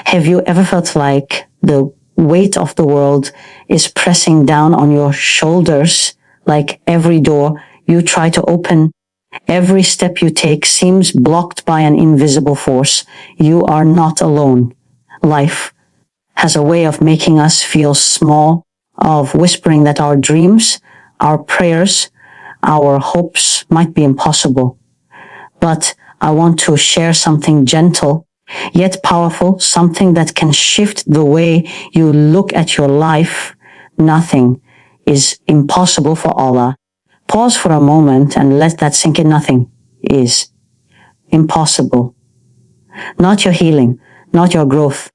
Have you ever felt like the weight of the world is pressing down on your shoulders, like every door you try to open, every step you take seems blocked by an invisible force? You are not alone. Life has a way of making us feel small, of whispering that our dreams, our prayers, our hopes might be impossible. But I want to share something gentle, yet powerful, something that can shift the way you look at your life. Nothing is impossible for Allah. Pause for a moment and let that sink in. Nothing is impossible. Not your healing, not your growth,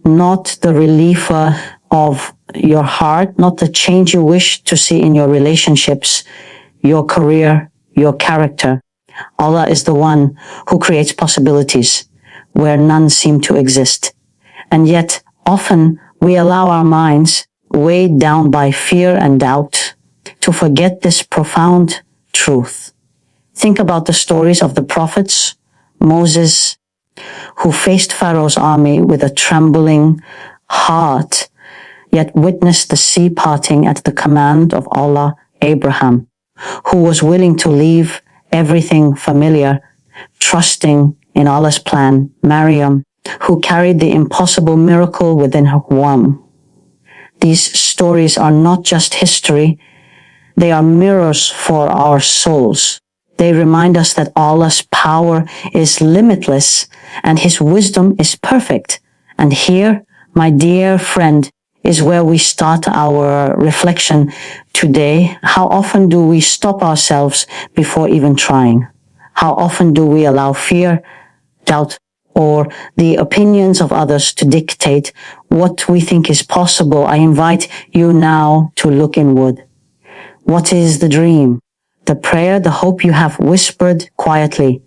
not the relief of your heart, not the change you wish to see in your relationships, your career, your character. Allah is the one who creates possibilities where none seem to exist. And yet, often we allow our minds, weighed down by fear and doubt, to forget this profound truth. Think about the stories of the prophets, Moses, who faced Pharaoh's army with a trembling heart, yet witnessed the sea parting at the command of Allah, Abraham, who was willing to leave everything familiar, trusting in Allah's plan, Maryam, who carried the impossible miracle within her womb. These stories are not just history, they are mirrors for our souls. They remind us that Allah's power is limitless and His wisdom is perfect. And here, my dear friend, is where we start our reflection today. How often do we stop ourselves before even trying? How often do we allow fear, doubt, or the opinions of others to dictate what we think is possible? I invite you now to look inward. What is the dream, the prayer, the hope you have whispered quietly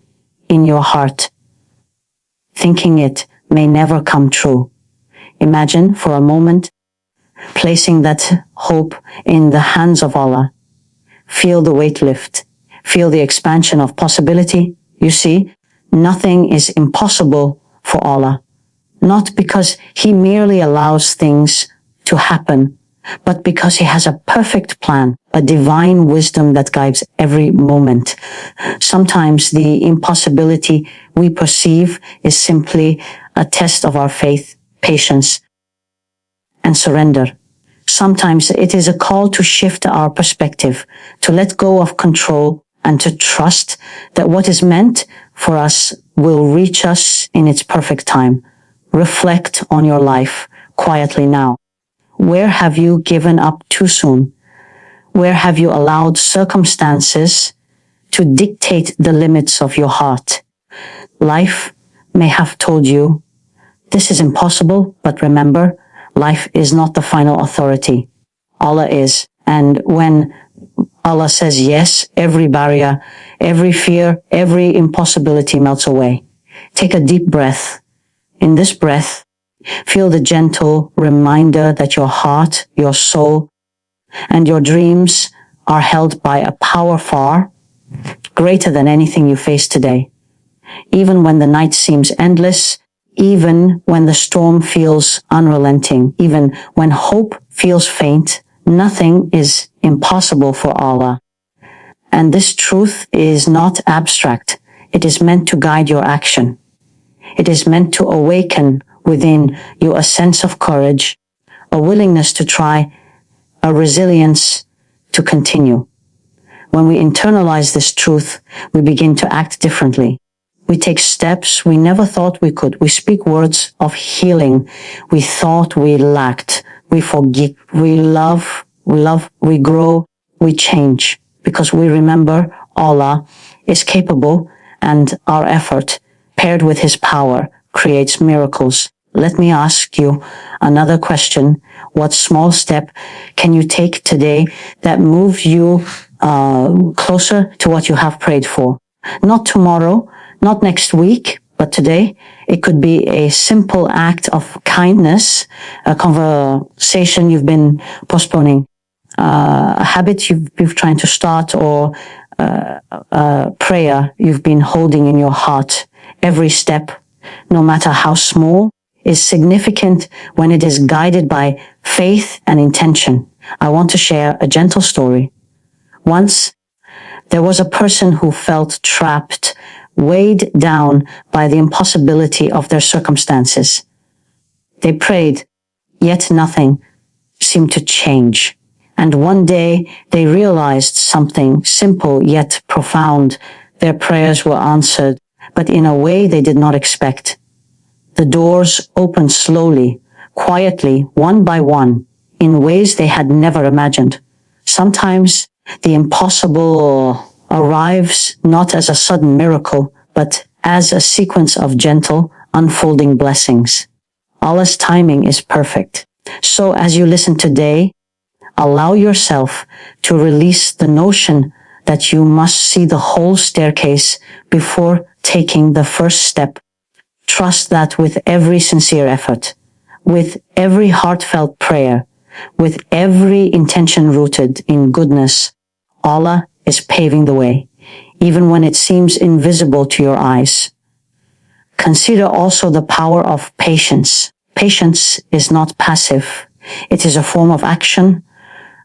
in your heart, thinking it may never come true? Imagine for a moment placing that hope in the hands of Allah. Feel the weight lift. Feel the expansion of possibility. You see, nothing is impossible for Allah. Not because He merely allows things to happen, but because He has a perfect plan, a divine wisdom that guides every moment. Sometimes the impossibility we perceive is simply a test of our faith, patience, and surrender. Sometimes it is a call to shift our perspective, to let go of control and to trust that what is meant for us will reach us in its perfect time. Reflect on your life quietly now. Where have you given up too soon? Where have you allowed circumstances to dictate the limits of your heart? Life may have told you, this is impossible, but remember, life is not the final authority. Allah is. And when Allah says yes, every barrier, every fear, every impossibility melts away. Take a deep breath. In this breath, feel the gentle reminder that your heart, your soul, and your dreams are held by a power far greater than anything you face today. Even when the night seems endless, even when the storm feels unrelenting, even when hope feels faint, nothing is impossible for Allah. And this truth is not abstract. It is meant to guide your action. It is meant to awaken within you a sense of courage, a willingness to try, a resilience to continue. When we internalize this truth, we begin to act differently. We take steps we never thought we could. We speak words of healing we thought we lacked. We forgive, we love, we grow, we change. Because we remember Allah is capable and our effort, paired with His power, creates miracles. Let me ask you another question. What small step can you take today that moves you closer to what you have prayed for? Not tomorrow, not next week, but today. It could be a simple act of kindness, a conversation you've been postponing, a habit you've been trying to start, or a prayer you've been holding in your heart. Every step, no matter how small, is significant when it is guided by faith and intention. I want to share a gentle story. Once, there was a person who felt trapped, weighed down by the impossibility of their circumstances. They prayed, yet nothing seemed to change. And one day they realized something simple yet profound. Their prayers were answered, but in a way they did not expect. The doors opened slowly, quietly, one by one, in ways they had never imagined. Sometimes the impossible arrives not as a sudden miracle, but as a sequence of gentle, unfolding blessings. Allah's timing is perfect. So as you listen today, allow yourself to release the notion that you must see the whole staircase before taking the first step. Trust that with every sincere effort, with every heartfelt prayer, with every intention rooted in goodness, Allah is paving the way, even when it seems invisible to your eyes. Consider also the power of patience. Patience is not passive. It is a form of action,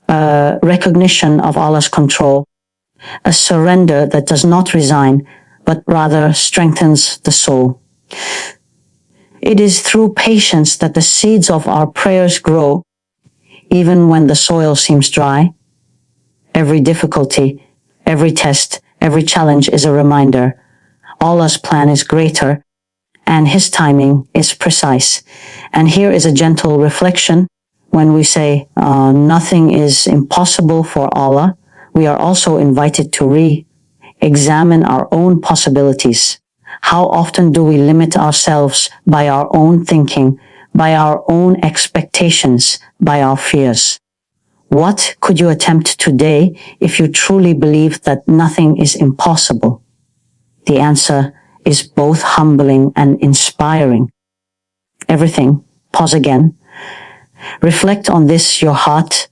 a recognition of Allah's control, a surrender that does not resign, but rather strengthens the soul. It is through patience that the seeds of our prayers grow, even when the soil seems dry. Every difficulty, every test, every challenge is a reminder. Allah's plan is greater, and His timing is precise. And here is a gentle reflection. When we say nothing is impossible for Allah, we are also invited to re-examine our own possibilities. How often do we limit ourselves by our own thinking, by our own expectations, by our fears? What could you attempt today if you truly believe that nothing is impossible? The answer is both humbling and inspiring. Everything. Pause again. Reflect on this. Your heart,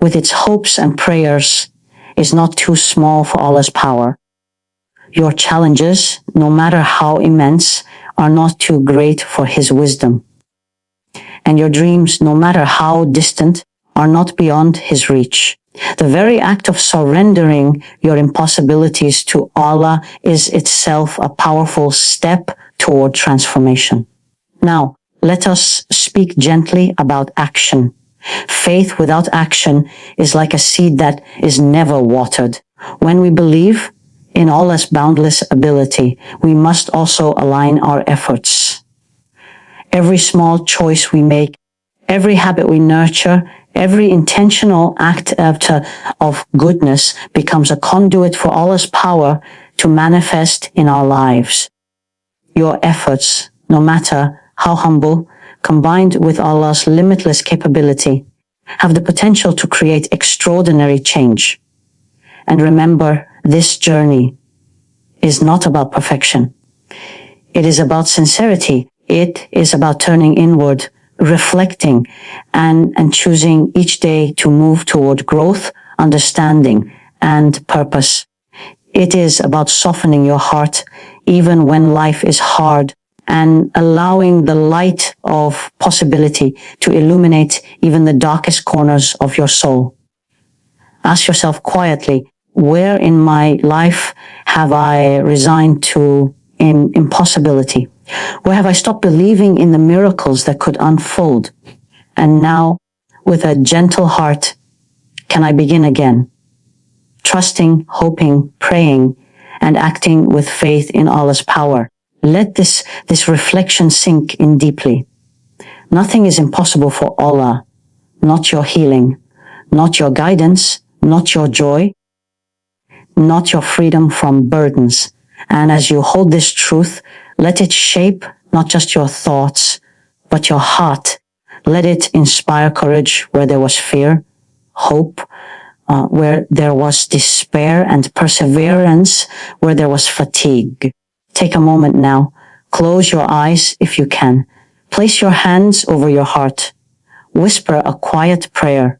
with its hopes and prayers, is not too small for Allah's power. Your challenges, no matter how immense, are not too great for His wisdom. And your dreams, no matter how distant, are not beyond His reach. The very act of surrendering your impossibilities to Allah is itself a powerful step toward transformation. Now, let us speak gently about action. Faith without action is like a seed that is never watered. When we believe in Allah's boundless ability, we must also align our efforts. Every small choice we make, every habit we nurture, every intentional act of goodness becomes a conduit for Allah's power to manifest in our lives. Your efforts, no matter how humble, combined with Allah's limitless capability, have the potential to create extraordinary change. And remember, this journey is not about perfection. It is about sincerity. It is about turning inward, reflecting, and choosing each day to move toward growth, understanding, and purpose. It is about softening your heart even when life is hard, and allowing the light of possibility to illuminate even the darkest corners of your soul. Ask yourself quietly, where in my life have I resigned to impossibility? Where have I stopped believing in the miracles that could unfold? And now, with a gentle heart, can I begin again? Trusting, hoping, praying, and acting with faith in Allah's power. Let this reflection sink in deeply. Nothing is impossible for Allah, not your healing, not your guidance, not your joy, not your freedom from burdens. And as you hold this truth, let it shape not just your thoughts, but your heart. Let it inspire courage where there was fear, hope, where there was despair, and perseverance where there was fatigue. Take a moment now. Close your eyes if you can. Place your hands over your heart. Whisper a quiet prayer.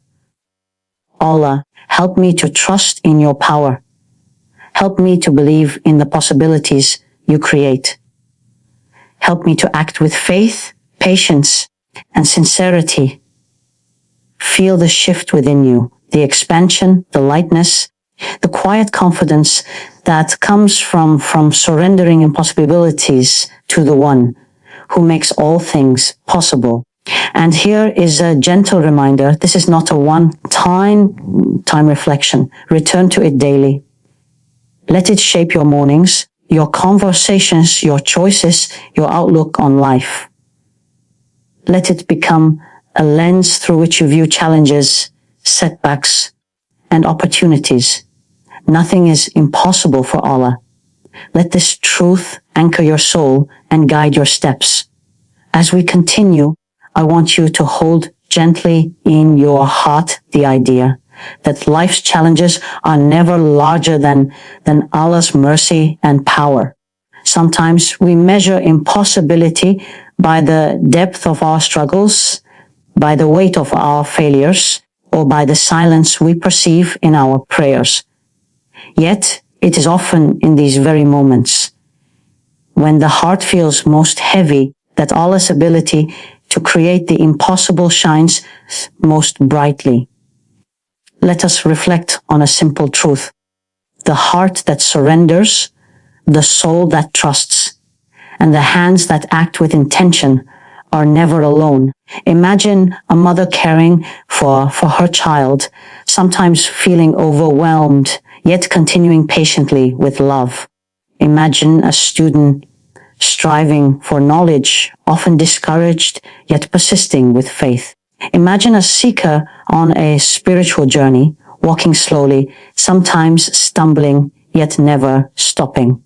Allah, help me to trust in your power. Help me to believe in the possibilities you create. Help me to act with faith, patience, and sincerity. Feel the shift within you, the expansion, the lightness, the quiet confidence that comes from surrendering impossibilities to the one who makes all things possible. And here is a gentle reminder. This is not a one-time reflection. Return to it daily. Let it shape your mornings, your conversations, your choices, your outlook on life. Let it become a lens through which you view challenges, setbacks, and opportunities. Nothing is impossible for Allah. Let this truth anchor your soul and guide your steps. As we continue, I want you to hold gently in your heart the idea that life's challenges are never larger than Allah's mercy and power. Sometimes we measure impossibility by the depth of our struggles, by the weight of our failures, or by the silence we perceive in our prayers. Yet, it is often in these very moments, when the heart feels most heavy, that Allah's ability to create the impossible shines most brightly. Let us reflect on a simple truth. The heart that surrenders, the soul that trusts, and the hands that act with intention are never alone. Imagine a mother caring for her child, sometimes feeling overwhelmed, yet continuing patiently with love. Imagine a student striving for knowledge, often discouraged, yet persisting with faith. Imagine a seeker on a spiritual journey, walking slowly, sometimes stumbling, yet never stopping.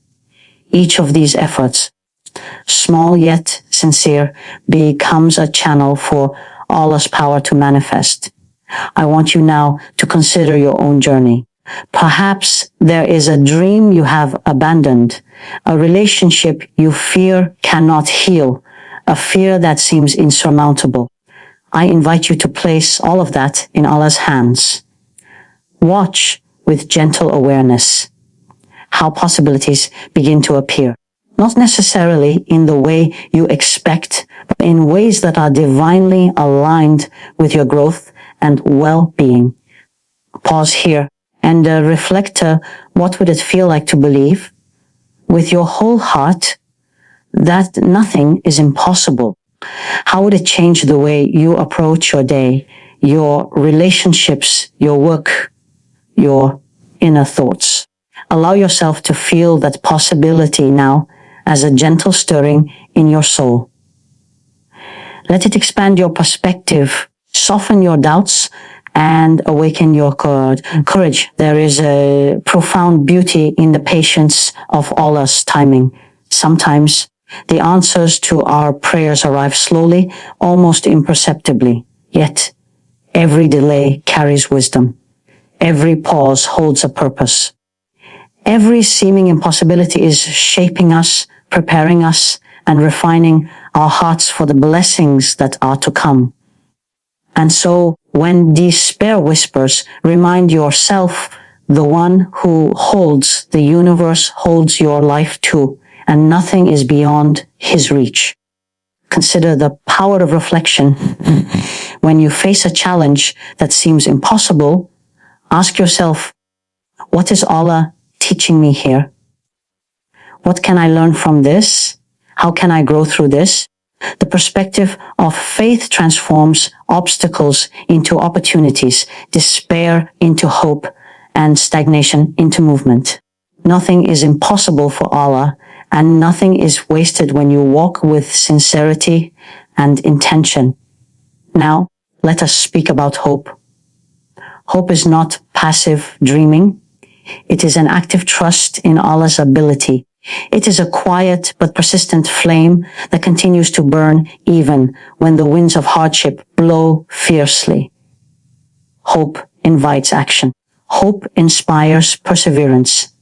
Each of these efforts, small yet sincere, becomes a channel for Allah's power to manifest. I want you now to consider your own journey. Perhaps there is a dream you have abandoned, a relationship you fear cannot heal, a fear that seems insurmountable. I invite you to place all of that in Allah's hands. Watch with gentle awareness how possibilities begin to appear. Not necessarily in the way you expect, but in ways that are divinely aligned with your growth and well-being. Pause here and reflect, what would it feel like to believe with your whole heart that nothing is impossible? How would it change the way you approach your day, your relationships, your work, your inner thoughts? Allow yourself to feel that possibility now as a gentle stirring in your soul. Let it expand your perspective, soften your doubts, and awaken your courage. There is a profound beauty in the patience of Allah's timing. Sometimes the answers to our prayers arrive slowly, almost imperceptibly. Yet, every delay carries wisdom. Every pause holds a purpose. Every seeming impossibility is shaping us, preparing us, and refining our hearts for the blessings that are to come. And so, when despair whispers, remind yourself the one who holds the universe holds your life too, and nothing is beyond his reach. Consider the power of reflection. When you face a challenge that seems impossible, ask yourself, what is Allah teaching me here? What can I learn from this? How can I grow through this? The perspective of faith transforms obstacles into opportunities, despair into hope, and stagnation into movement. Nothing is impossible for Allah, and nothing is wasted when you walk with sincerity and intention. Now, let us speak about hope. Hope is not passive dreaming. It is an active trust in Allah's ability. It is a quiet but persistent flame that continues to burn even when the winds of hardship blow fiercely. Hope invites action. Hope inspires perseverance.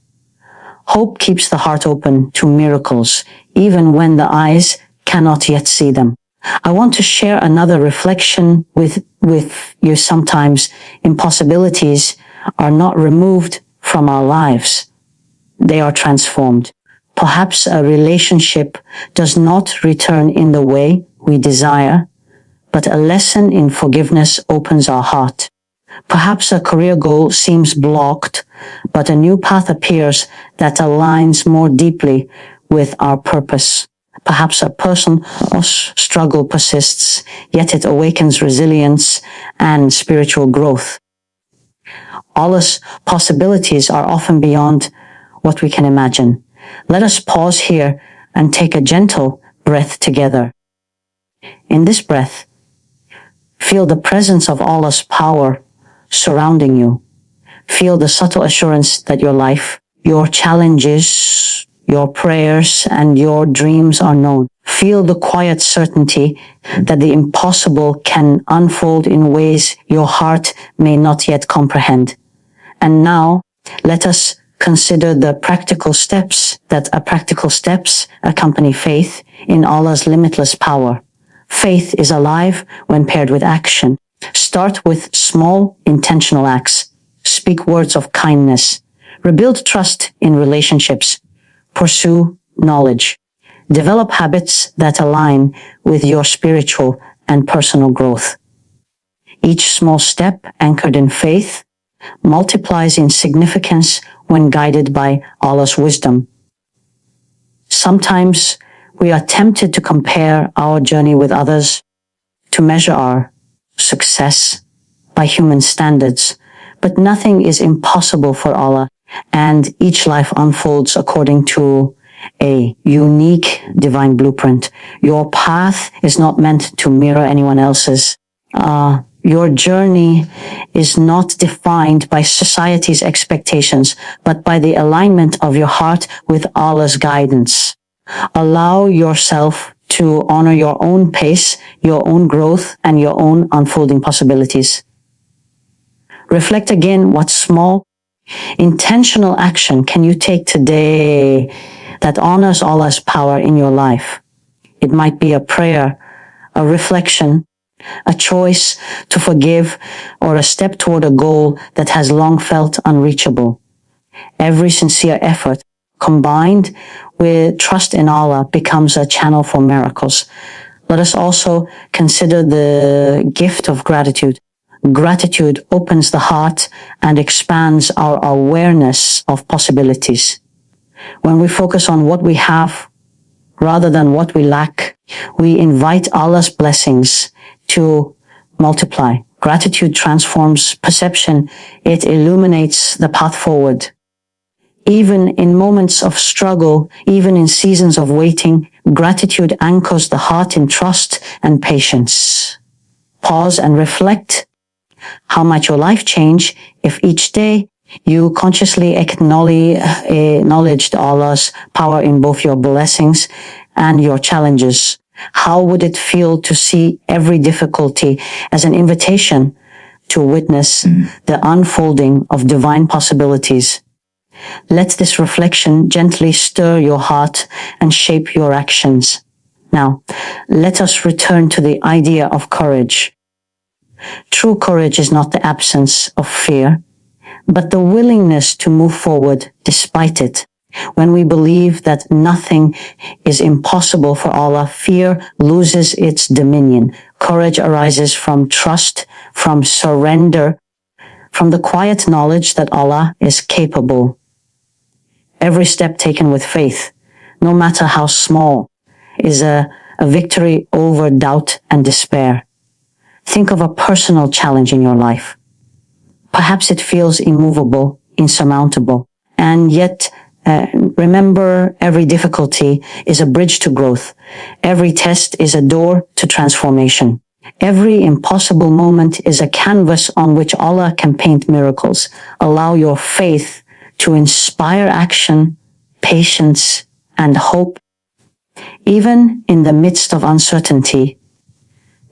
Hope keeps the heart open to miracles, even when the eyes cannot yet see them. I want to share another reflection with you. Sometimes impossibilities are not removed from our lives. They are transformed. Perhaps a relationship does not return in the way we desire, but a lesson in forgiveness opens our heart. Perhaps a career goal seems blocked, but a new path appears that aligns more deeply with our purpose. Perhaps a personal struggle persists, yet it awakens resilience and spiritual growth. Allah's possibilities are often beyond what we can imagine. Let us pause here and take a gentle breath together. In this breath, feel the presence of Allah's power surrounding you. Feel the subtle assurance that your life, your challenges, your prayers, and your dreams are known. Feel the quiet certainty that the impossible can unfold in ways your heart may not yet comprehend. And now, let us consider the practical steps accompany faith in Allah's limitless power. Faith is alive when paired with action. Start with small, intentional acts. Speak words of kindness. Rebuild trust in relationships. Pursue knowledge. Develop habits that align with your spiritual and personal growth. Each small step anchored in faith multiplies in significance when guided by Allah's wisdom. Sometimes we are tempted to compare our journey with others, to measure our success by human standards, but nothing is impossible for Allah, and each life unfolds according to a unique divine blueprint. Your path is not meant to mirror anyone else's. Your journey is not defined by society's expectations, but by the alignment of your heart with Allah's guidance. Allow yourself to honor your own pace, your own growth, and your own unfolding possibilities. Reflect again what small, intentional action can you take today that honors Allah's power in your life. It might be a prayer, a reflection, a choice to forgive, or a step toward a goal that has long felt unreachable. Every sincere effort, combined with trust in Allah, becomes a channel for miracles. Let us also consider the gift of gratitude. Gratitude opens the heart and expands our awareness of possibilities. When we focus on what we have rather than what we lack, we invite Allah's blessings to multiply. Gratitude transforms perception. It illuminates the path forward. Even in moments of struggle, even in seasons of waiting, gratitude anchors the heart in trust and patience. Pause and reflect. How might your life change if each day you consciously acknowledged Allah's power in both your blessings and your challenges? How would it feel to see every difficulty as an invitation to witness the unfolding of divine possibilities? Let this reflection gently stir your heart and shape your actions. Now, let us return to the idea of courage. True courage is not the absence of fear, but the willingness to move forward despite it. When we believe that nothing is impossible for Allah, fear loses its dominion. Courage arises from trust, from surrender, from the quiet knowledge that Allah is capable. Every step taken with faith, no matter how small, is a victory over doubt and despair. Think of a personal challenge in your life. Perhaps it feels immovable, insurmountable, and yet remember, every difficulty is a bridge to growth. Every test is a door to transformation. Every impossible moment is a canvas on which Allah can paint miracles. Allow your faith to inspire action, patience, and hope. Even in the midst of uncertainty,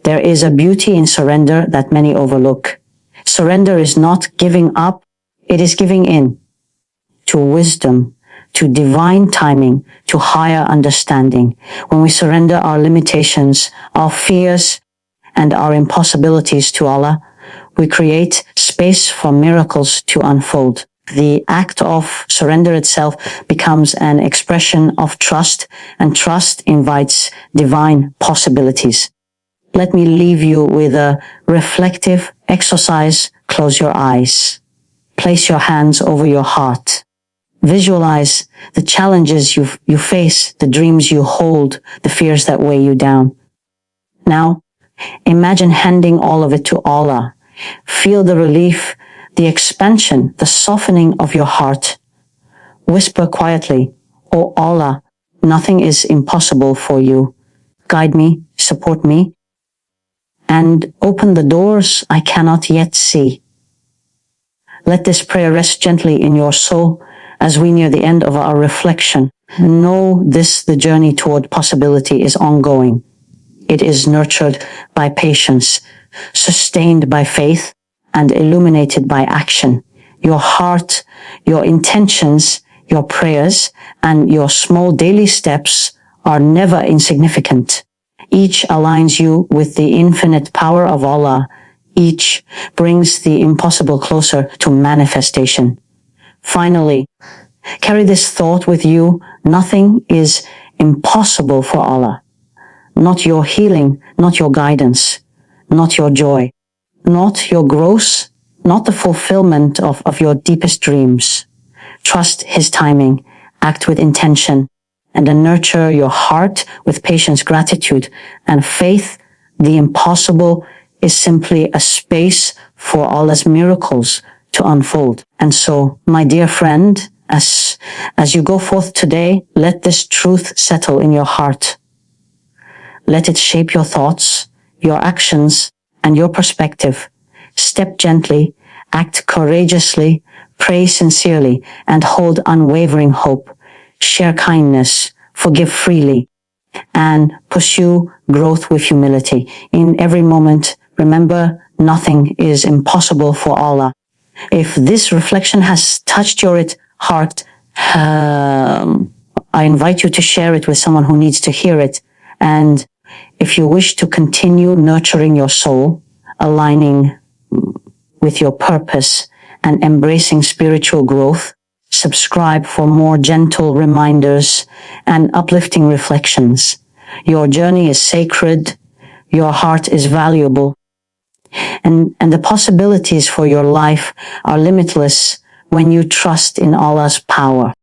there is a beauty in surrender that many overlook. Surrender is not giving up, it is giving in to wisdom, to divine timing, to higher understanding. When we surrender our limitations, our fears, and our impossibilities to Allah, we create space for miracles to unfold. The act of surrender itself becomes an expression of trust, and trust invites divine possibilities. Let me leave you with a reflective exercise. Close your eyes. Place your hands over your heart. Visualize the challenges you face, the dreams you hold, the fears that weigh you down. Now, imagine handing all of it to Allah. Feel the relief, the expansion, the softening of your heart. Whisper quietly, "Oh Allah, nothing is impossible for you. Guide me, support me, and open the doors I cannot yet see." Let this prayer rest gently in your soul as we near the end of our reflection. Know this: the journey toward possibility is ongoing. It is nurtured by patience, sustained by faith, and illuminated by action. Your heart, your intentions, your prayers, and your small daily steps are never insignificant. Each aligns you with the infinite power of Allah. Each brings the impossible closer to manifestation. Finally, carry this thought with you: nothing is impossible for Allah. Not your healing, not your guidance, not your joy, not your growth, not the fulfillment of your deepest dreams. Trust His timing, act with intention, and then nurture your heart with patience, gratitude, and faith. The impossible is simply a space for Allah's miracles to unfold. And so, my dear friend, as you go forth today, let this truth settle in your heart. Let it shape your thoughts, your actions, and your perspective. Step gently, act courageously, pray sincerely, and hold unwavering hope. Share kindness, forgive freely, and pursue growth with humility. In every moment, remember, nothing is impossible for Allah. If this reflection has touched your heart, I invite you to share it with someone who needs to hear it. And if you wish to continue nurturing your soul, aligning with your purpose, and embracing spiritual growth, subscribe for more gentle reminders and uplifting reflections. Your journey is sacred, your heart is valuable, and the possibilities for your life are limitless when you trust in Allah's power.